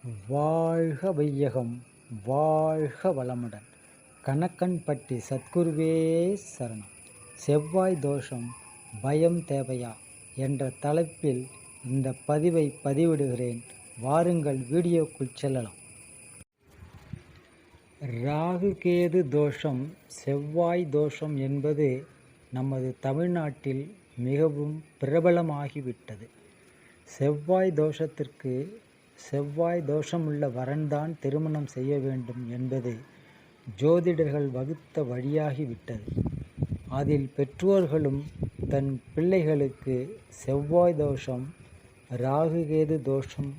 வாழ்க வையகம், வாழ்க வளமுடன். கணக்கன்பட்டி சத்குருவே சரணம். செவ்வாய் தோஷம் பயம் தேவையா என்ற தலைப்பில் இந்த பதிவை பதிவிடுகிறேன். வாருங்கள் வீடியோக்குள் செல்லலாம். ராகு கேது தோஷம், செவ்வாய் தோஷம் என்பது நமது தமிழ்நாட்டில் மிகவும் பிரபலமாகிவிட்டது. செவ்வாய் தோஷமுள்ள வரன்தான் திருமணம் செய்ய வேண்டும் என்பது ஜோதிடர்கள் வகுத்த வழியாகிவிட்டது. அதில் பெற்றோர்களும் தன் பிள்ளைகளுக்கு செவ்வாய் தோஷம், ராகுகேது தோஷம்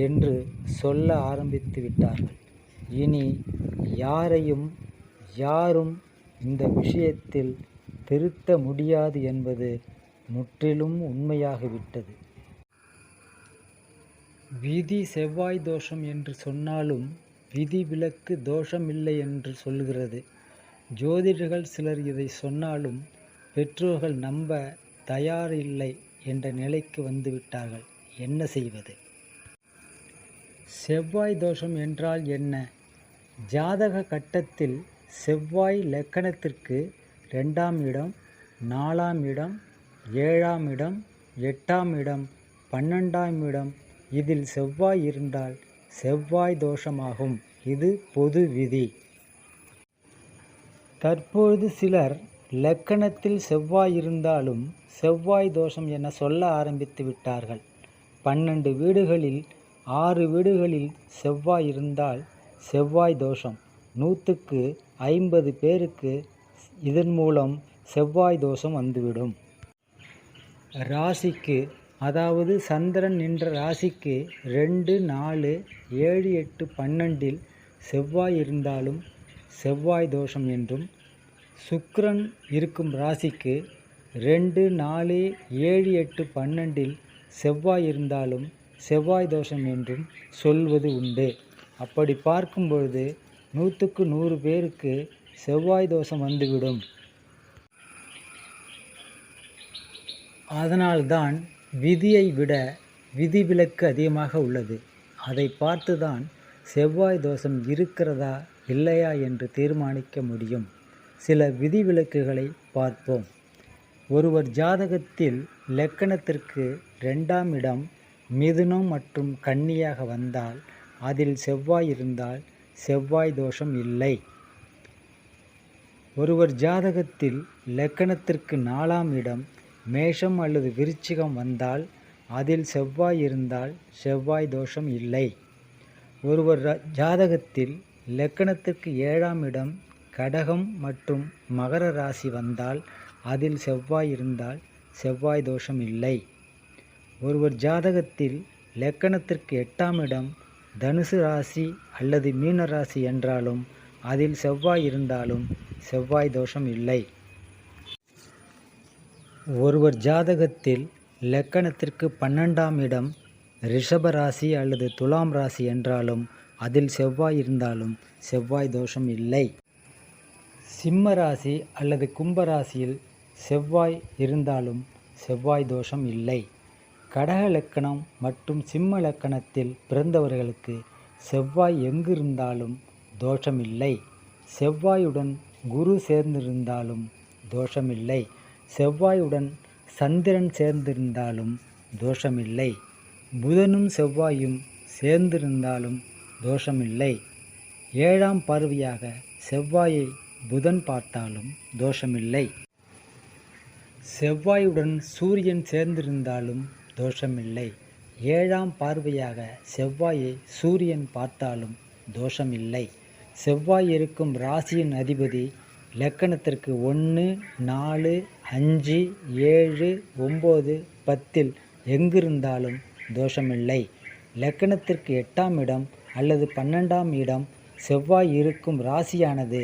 என்று சொல்ல ஆரம்பித்து விட்டார்கள். இனி யாரும் இந்த விஷயத்தில் திருத்த முடியாது என்பது முற்றிலும் உண்மையாகிவிட்டது. விதி செவ்வாய் தோஷம் என்று சொன்னாலும் விதி விலக்கு தோஷமில்லை என்று சொல்கிறது. ஜோதிடர்கள் சிலர் இதை சொன்னாலும் பெற்றோர்கள் நம்ப தயாரில்லை என்ற நிலைக்கு வந்துவிட்டார்கள். என்ன செய்வது? செவ்வாய் தோஷம் என்றால் என்ன? ஜாதக கட்டத்தில் செவ்வாய் லக்கணத்திற்கு 2ஆம் இடம், 4ஆம் இடம், 7ஆம் இடம், 8ஆம் இடம், 12ஆம் இடம், இதில் செவ்வாய் இருந்தால் செவ்வாய் தோஷமாகும். இது பொது விதி. தற்பொழுது சிலர் லக்கணத்தில் செவ்வாய் இருந்தாலும் செவ்வாய் தோஷம் என சொல்ல ஆரம்பித்து விட்டார்கள். 12 வீடுகளில் 6 வீடுகளில் செவ்வாய் இருந்தால் செவ்வாய் தோஷம். 100க்கு 50 பேருக்கு இதன் மூலம் செவ்வாய் தோஷம் வந்துவிடும். ராசிக்கு, அதாவது சந்திரன் நின்ற ராசிக்கு 2, 4, 7, 8, 12 செவ்வாய் இருந்தாலும் செவ்வாய் தோஷம் என்றும், சுக்கிரன் இருக்கும் ராசிக்கு 2, 4, 7, 8, 12 செவ்வாய் இருந்தாலும் செவ்வாய் தோஷம் என்றும் சொல்வது உண்டு. அப்படி பார்க்கும் பொழுது 100க்கு 100 பேருக்கு செவ்வாய் தோஷம் வந்துவிடும். அதனால்தான் விதியை விட விதிவிலக்கு அதிகமாக உள்ளது. அதை பார்த்துதான் செவ்வாய் தோஷம் இருக்கிறதா இல்லையா என்று தீர்மானிக்க முடியும். சில விதிவிலக்குகளை பார்ப்போம். ஒருவர் ஜாதகத்தில் லக்கணத்திற்கு 2ஆம் இடம் மிதுனம் மற்றும் கன்னியாக வந்தால் அதில் செவ்வாய் இருந்தால் செவ்வாய் தோஷம் இல்லை. ஒருவர் ஜாதகத்தில் லக்கணத்திற்கு 4ஆம் இடம் மேஷம் அல்லது விருச்சிகம் வந்தால் அதில் செவ்வாய் இருந்தால் செவ்வாய் தோஷம் இல்லை. ஒருவர் ஜாதகத்தில் லக்கணத்திற்கு 7ஆம் இடம் கடகம் மற்றும் மகர ராசி வந்தால் அதில் செவ்வாய் இருந்தால் செவ்வாய் தோஷம் இல்லை. ஒருவர் ஜாதகத்தில் லக்கணத்திற்கு 8ஆம் இடம் தனுசு ராசி அல்லது மீன ராசி என்றாலும் அதில் செவ்வாய் இருந்தாலும் செவ்வாய் தோஷம் இல்லை. ஒருவர் ஜாதகத்தில் லக்கணத்திற்கு 12ஆம் இடம் ரிஷப ராசி அல்லது துலாம் ராசி என்றாலும் அதில் செவ்வாய் இருந்தாலும் செவ்வாய் தோஷம் இல்லை. சிம்ம ராசி அல்லது கும்பராசியில் செவ்வாய் இருந்தாலும் செவ்வாய் தோஷம் இல்லை. கடக லக்கணம் மற்றும் சிம்ம லக்கணத்தில் பிறந்தவர்களுக்கு செவ்வாய் எங்கிருந்தாலும் தோஷமில்லை. செவ்வாயுடன் குரு சேர்ந்திருந்தாலும் தோஷமில்லை. செவ்வாயுடன் சந்திரன் சேர்ந்திருந்தாலும் தோஷமில்லை. புதனும் செவ்வாயும் சேர்ந்திருந்தாலும் தோஷமில்லை. 7ஆம் பார்வையாக செவ்வாயை புதன் பார்த்தாலும் தோஷமில்லை. செவ்வாயுடன் சூரியன் சேர்ந்திருந்தாலும் தோஷமில்லை. 7ஆம் பார்வையாக செவ்வாயை சூரியன் பார்த்தாலும் தோஷமில்லை. செவ்வாய் இருக்கும் ராசியின் அதிபதி லக்கணத்திற்கு 1, 4, 5, 7, 9, 10 எங்கிருந்தாலும் தோஷமில்லை. லக்கணத்திற்கு 8ஆம் இடம் அல்லது 12ஆம் இடம் செவ்வாய் இருக்கும் ராசியானது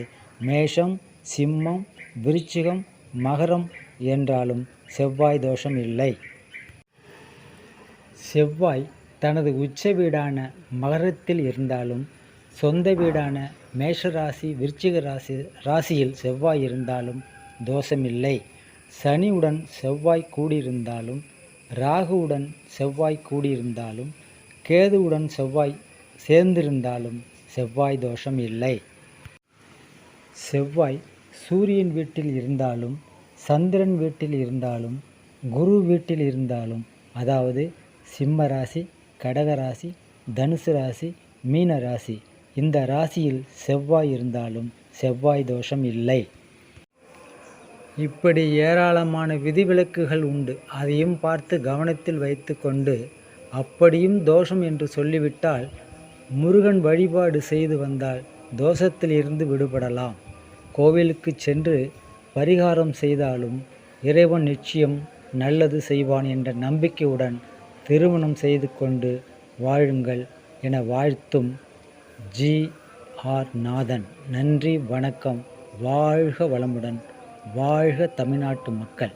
மேஷம், சிம்மம், விருச்சிகம், மகரம் என்றாலும் செவ்வாய் தோஷம் இல்லை. செவ்வாய் தனது உச்ச வீடான மகரத்தில் இருந்தாலும் சொந்த வீடான மேஷராசி விருச்சிக ராசியில் செவ்வாய் இருந்தாலும் தோஷமில்லை. சனியுடன் செவ்வாய் கூடியிருந்தாலும், ராகுவுடன் செவ்வாய் கூடியிருந்தாலும், கேதுவுடன் செவ்வாய் சேர்ந்திருந்தாலும் செவ்வாய் தோஷம் இல்லை. செவ்வாய் சூரியன் வீட்டில் இருந்தாலும், சந்திரன் வீட்டில் இருந்தாலும், குரு வீட்டில் இருந்தாலும், அதாவது சிம்ம ராசி, கடக ராசி, தனுசு ராசி, மீன ராசி, இந்த ராசியில் செவ்வாய் இருந்தாலும் செவ்வாய் தோஷம் இல்லை. இப்படி ஏராளமான விதிவிலக்குகள் உண்டு. அதையும் பார்த்து கவனத்தில் வைத்து கொண்டு, அப்படியும் தோஷம் என்று சொல்லிவிட்டால் முருகன் வழிபாடு செய்து வந்தால் தோஷத்தில் இருந்து விடுபடலாம். கோவிலுக்கு சென்று பரிகாரம் செய்தாலும் இறைவன் நிச்சயம் நல்லது செய்வான் என்ற நம்பிக்கையுடன் திருமணம் செய்து கொண்டு வாழுங்கள் என வாழ்த்தும் ஜி.ஆர். நாதன். நன்றி, வணக்கம். வாழ்க வளமுடன். வாழ்க தமிழ்நாட்டு மக்கள்.